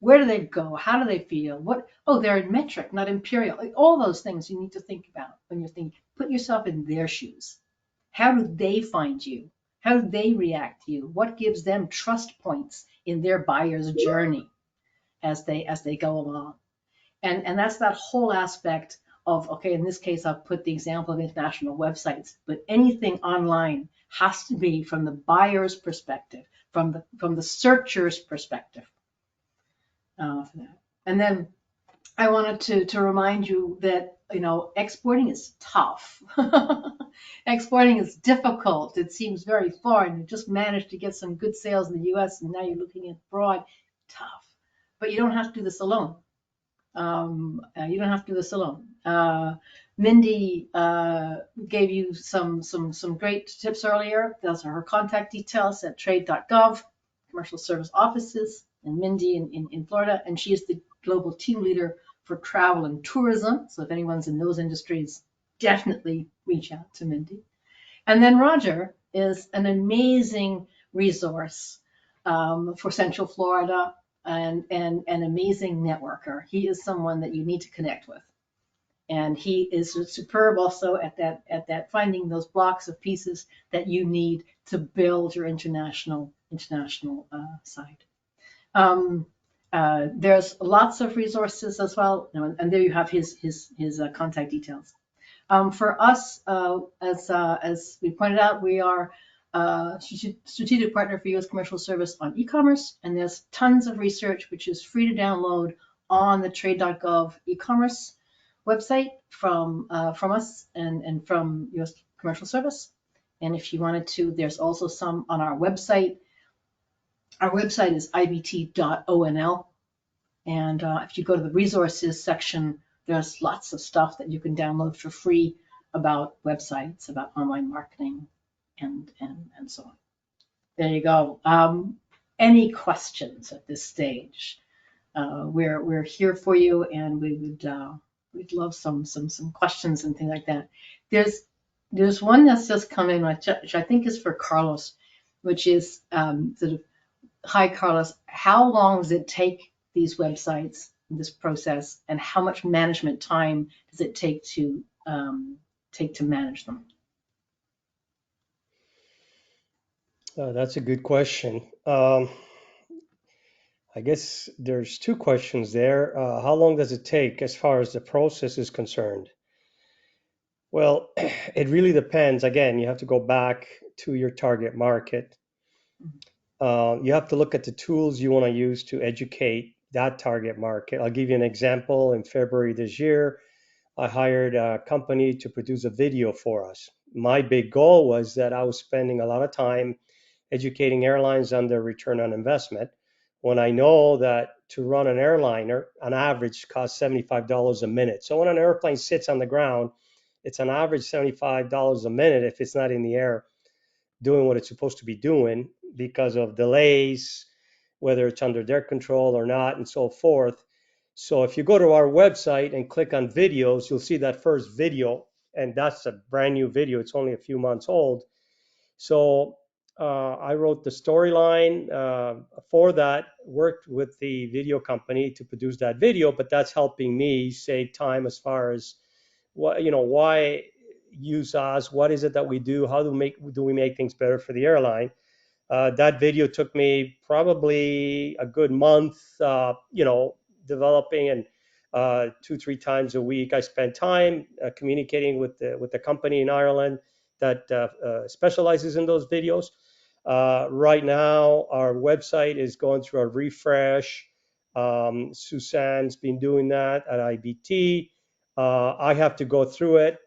Where do they go? How do they feel? What? Oh, they're in metric, not imperial. Like, all those things you need to think about when you're thinking. Put yourself in their shoes. How do they find you? How do they react to you? What gives them trust points in their buyer's journey as they go along? And that's that whole aspect of, okay, in this case, I'll put the example of international websites, but anything online has to be from the buyer's perspective, from the searcher's perspective. For that. And then I wanted to remind you that, exporting is tough. Exporting is difficult. It seems very foreign. You just managed to get some good sales in the US and now you're looking at abroad. Tough. But you don't have to do this alone. You don't have to do this alone. Mindy gave you some great tips earlier. Those are her contact details at trade.gov, commercial service offices, and Mindy in Florida. And she is the global team leader for travel and tourism. So if anyone's in those industries, definitely reach out to Mindy. And then Roger is an amazing resource for Central Florida and an amazing networker. He is someone that you need to connect with. And he is superb also at that finding those blocks of pieces that you need to build your international side. There's lots of resources as well, and there you have his contact details. For us, as we pointed out, we are a strategic partner for U.S. commercial service on e-commerce, and there's tons of research which is free to download on the trade.gov e-commerce website from us and from U.S. commercial service. And if you wanted to, there's also some on our website. Our website is ibt.onl, and if you go to the resources section, there's lots of stuff that you can download for free about websites, about online marketing, and so on. There you go. Any questions at this stage? We're here for you, and we'd love some questions and things like that. There's one that's just come in, which I think is for Carlos, which is sort of, hi Carlos, how long does it take these websites, this process, and how much management time does it take to manage them? That's a good question. I guess there's two questions there. How long does it take as far as the process is concerned? Well, it really depends. Again, you have to go back to your target market. You have to look at the tools you want to use to educate that target market. I'll give you an example. In February this year, I hired a company to produce a video for us. My big goal was that I was spending a lot of time educating airlines on their return on investment, when I know that to run an airliner, on average, costs $75 a minute. So when an airplane sits on the ground, it's on average $75 a minute if it's not in the air doing what it's supposed to be doing because of delays, whether it's under their control or not, and so forth. So if you go to our website and click on videos, you'll see that first video, and that's a brand new video. It's only a few months old. So I wrote the storyline for that, worked with the video company to produce that video, but that's helping me save time as far as why use us, what is it that we do, how do we make things better for the airline. That video took me probably a good month, developing, and 2-3 times a week I spent time communicating with the company in Ireland that specializes in those videos. Right now, our website is going through a refresh. Suzanne's been doing that at IBT. I have to go through it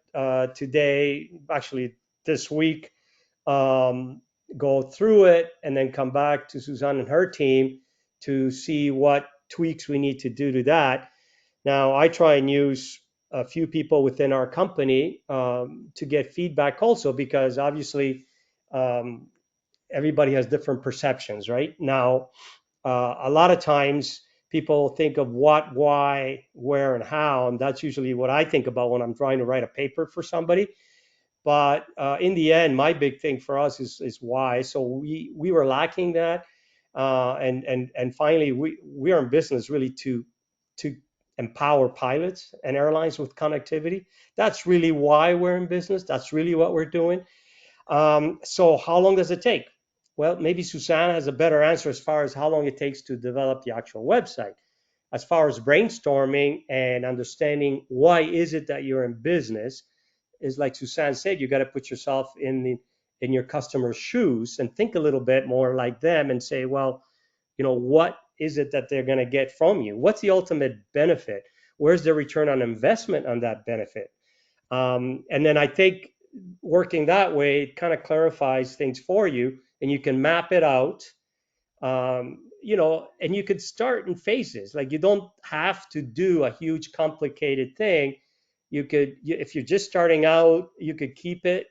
today, actually this week, go through it and then come back to Suzanne and her team to see what tweaks we need to do to that. Now, I try and use a few people within our company to get feedback also, because obviously everybody has different perceptions, right? Now, a lot of times people think of what, why, where, and how, and that's usually what I think about when I'm trying to write a paper for somebody. But in the end, my big thing for us is why. So we were lacking that. And finally, we are in business really to empower pilots and airlines with connectivity. That's really why we're in business. That's really what we're doing. So how long does it take? Well, maybe Susanna has a better answer as far as how long it takes to develop the actual website. As far as brainstorming and understanding why is it that you're in business, is like Susanna said, you got to put yourself in your customer's shoes and think a little bit more like them and say, well, what is it that they're going to get from you? What's the ultimate benefit? Where's the return on investment on that benefit? And then I think working that way, it kind of clarifies things for you, and you can map it out. And you could start in phases. Like, you don't have to do a huge complicated thing. If you're just starting out, you could keep it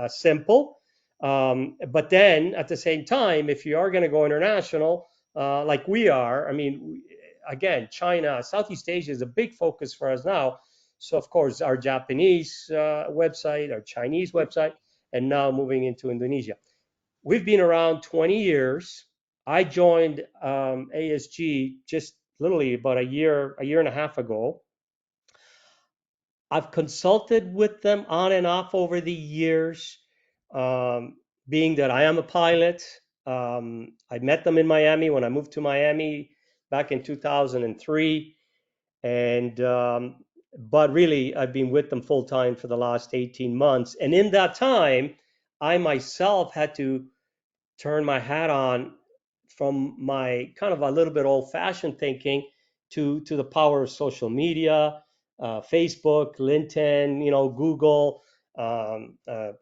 simple. But then at the same time, if you are going to go international, like we are, I mean, again, China, Southeast Asia is a big focus for us now. So of course, our Japanese website, our Chinese website, and now moving into Indonesia. We've been around 20 years. I joined ASG just literally about a year and a half ago. I've consulted with them on and off over the years, being that I am a pilot. I met them in Miami when I moved to Miami back in 2003. But really, I've been with them full time for the last 18 months. And in that time, I myself had to turn my hat on from my kind of a little bit old fashioned thinking to the power of social media, Facebook, LinkedIn, Google,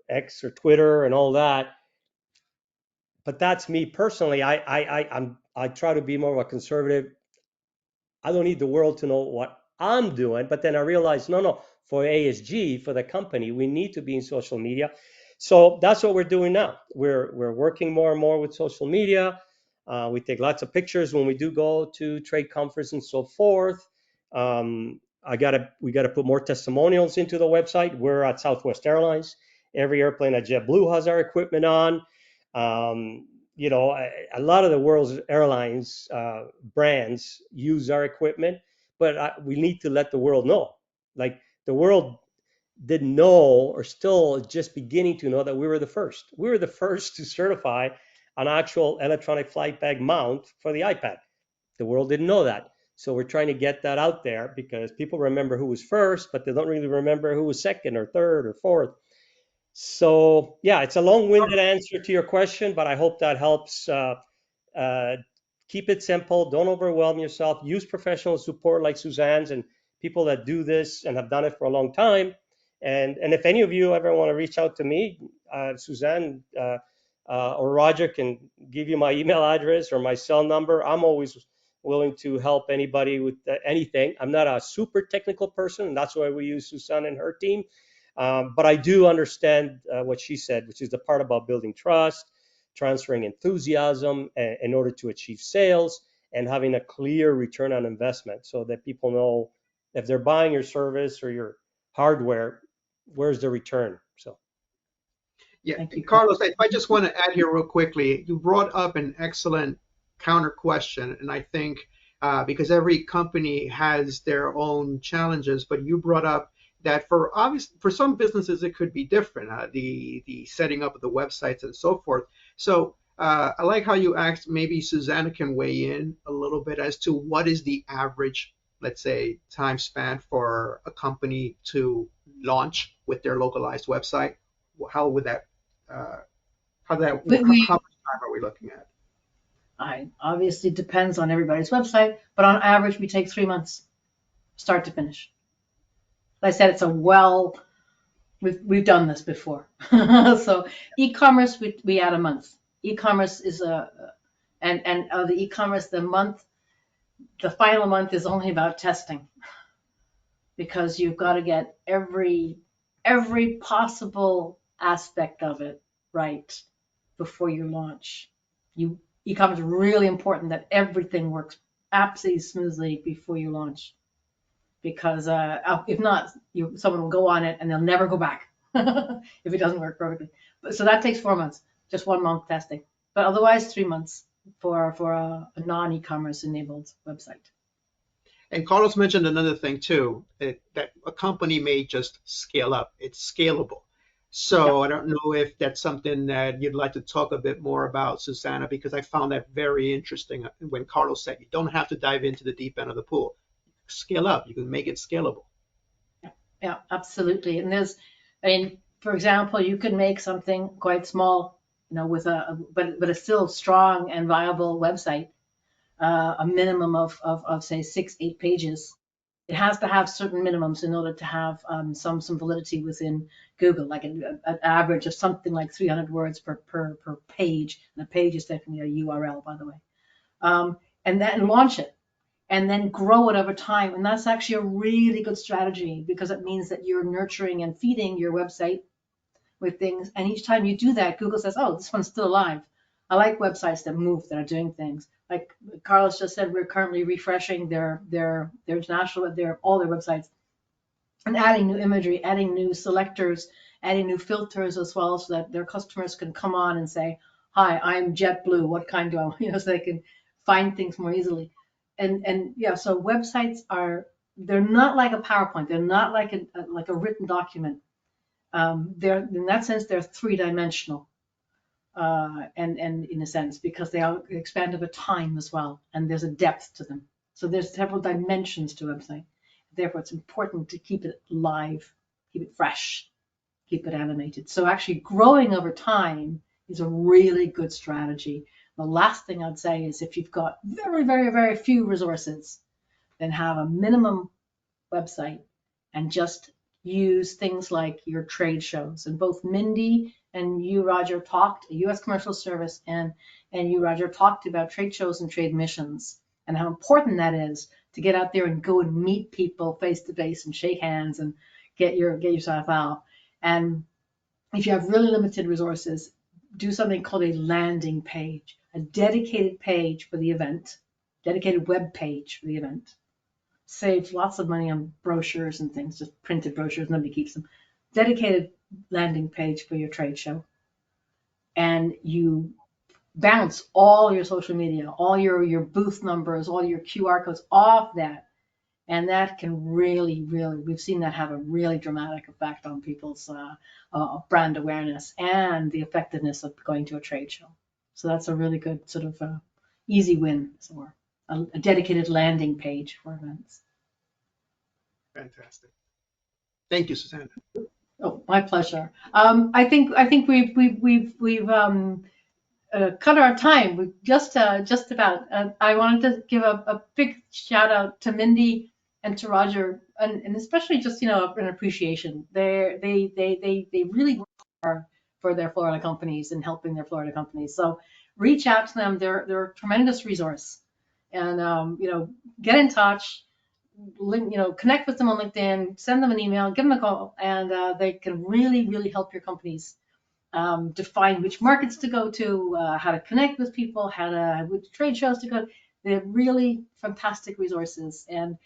X or Twitter and all that. But that's me personally. I try to be more of a conservative. I don't need the world to know what I'm doing. But then I realized, no, for ASG, for the company, we need to be in social media. So that's what we're doing now. We're working more and more with social media. We take lots of pictures when we do go to trade conference and so forth. We got to put more testimonials into the website. We're at Southwest Airlines. Every airplane at JetBlue has our equipment on. A lot of the world's airlines brands use our equipment, but we need to let the world know. Like, the world didn't know, or still just beginning to know, that we were the first. We were the first to certify an actual electronic flight bag mount for the iPad. The world didn't know that. So we're trying to get that out there, because people remember who was first, but they don't really remember who was second or third or fourth. So yeah, it's a long-winded answer to your question, but I hope that helps. Keep it simple. Don't overwhelm yourself. Use professional support like Suzanne's and people that do this and have done it for a long time. And if any of you ever want to reach out to me, Suzanne or Roger can give you my email address or my cell number. I'm always willing to help anybody with anything. I'm not a super technical person, and that's why we use Suzanne and her team. But I do understand what she said, which is the part about building trust, transferring enthusiasm in order to achieve sales, and having a clear return on investment, so that people know if they're buying your service or your hardware, where's the return. So Yeah, Thank you, Carlos, if I just want to add here real quickly, you brought up an excellent counter question, and I think because every company has their own challenges, but you brought up that for some businesses it could be different, the setting up of the websites and so forth. So I like how you asked. Maybe Susanna can weigh in a little bit as to what is the average, let's say, time span for a company to launch with their localized website. How would that how much time are we looking at? I obviously depends on everybody's website, but on average, we take 3 months, start to finish. Like I said, we've done this before. So e-commerce, we add a month. E-commerce is and the e-commerce, the final month is only about testing, because you've got to get every possible aspect of it right before you launch. E-commerce is really important that everything works absolutely smoothly before you launch, because if not, someone will go on it and they'll never go back if it doesn't work perfectly. So that takes 4 months, just 1 month testing. But otherwise, 3 months. for a non-e-commerce enabled website. And Carlos mentioned another thing too, that a company may just scale up. It's scalable. So I don't know if that's something that you'd like to talk a bit more about, Susanna, because I found that very interesting when Carlos said you don't have to dive into the deep end of the pool. Scale up. You can make it scalable. Yeah, absolutely. And I mean, for example, you can make something quite small, with but a still strong and viable website, a minimum of say 6-8 pages. It has to have certain minimums in order to have some validity within Google, like an average of something like 300 words per page. And a page is definitely a URL, by the way. And then launch it, and then grow it over time. And that's actually a really good strategy, because it means that you're nurturing and feeding your website with things. And each time you do that, Google says, oh, this one's still alive. I like websites that move, that are doing things. Like Carlos just said, we're currently refreshing their international, all their websites, and adding new imagery, adding new selectors, adding new filters as well, so that their customers can come on and say, hi, I'm JetBlue. What kind do I want? So they can find things more easily. And yeah, so websites they're not like a PowerPoint. They're not like a written document. They're, in that sense, they're three-dimensional. And in a sense, because they are expand over time as well, and there's a depth to them. So there's several dimensions to a website. Therefore, it's important to keep it live, keep it fresh, keep it animated. So actually growing over time is a really good strategy. The last thing I'd say is, if you've got very, very, very few resources, then have a minimum website and just use things like your trade shows. And both Mindy and you, Roger, talked, U.S. Commercial Service, and you, Roger, talked about trade shows and trade missions, and how important that is to get out there and go and meet people face to face and shake hands and get yourself out. And if you have really limited resources, do something called a landing page, a dedicated page for the event, dedicated web page for the event. Save lots of money on brochures and things, just printed brochures, nobody keeps them. Dedicated landing page for your trade show. And you bounce all your social media, all your booth numbers, all your QR codes off that. And that can really, really, we've seen that have a really dramatic effect on people's brand awareness and the effectiveness of going to a trade show. So that's a really good sort of easy win, or a dedicated landing page for events. Fantastic. Thank you, Susanna. Oh, my pleasure. I think we've cut our time. We've just about. I wanted to give a big shout out to Mindy and to Roger, and especially just an appreciation. They really work hard for their Florida companies and helping their Florida companies. So reach out to them. They're a tremendous resource, and get in touch. Connect with them on LinkedIn, send them an email, give them a call, and they can really, really help your companies define which markets to go to, how to connect with people, which trade shows to go. They're really fantastic resources, and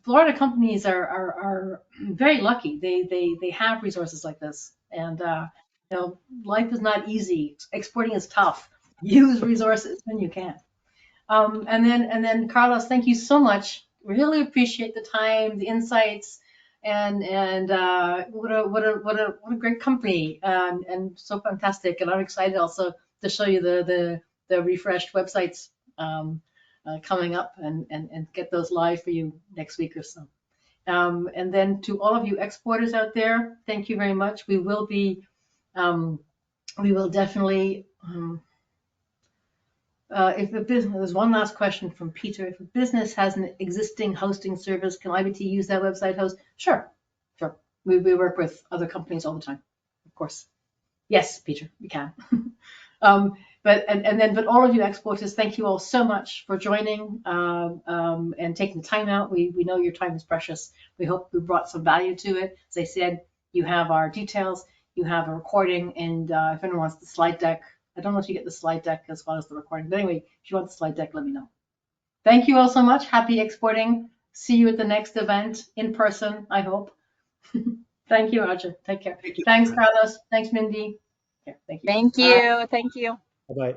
Florida companies are very lucky. They have resources like this, and life is not easy. Exporting is tough. Use resources when you can. And then Carlos, thank you so much. Really appreciate the time, the insights, and what a great company, and so fantastic. And I'm excited also to show you the refreshed websites coming up, and get those live for you next week or so. And then to all of you exporters out there, thank you very much. We will definitely. If a business, there's one last question from Peter. If a business has an existing hosting service, can IBT use that website host? Sure. We work with other companies all the time, of course. Yes, Peter, we can. But all of you exporters, thank you all so much for joining and taking the time out. We know your time is precious. We hope we brought some value to it. As I said, you have our details, you have a recording, and if anyone wants the slide deck, I don't know if you get the slide deck as well as the recording, but anyway, if you want the slide deck, let me know. Thank you all so much. Happy exporting. See you at the next event in person, I hope. Thank you, Roger. Take care. Thank you. Thanks, Carlos. Thanks, Mindy. Yeah, thank you. Thank you. Thank you. Bye-bye.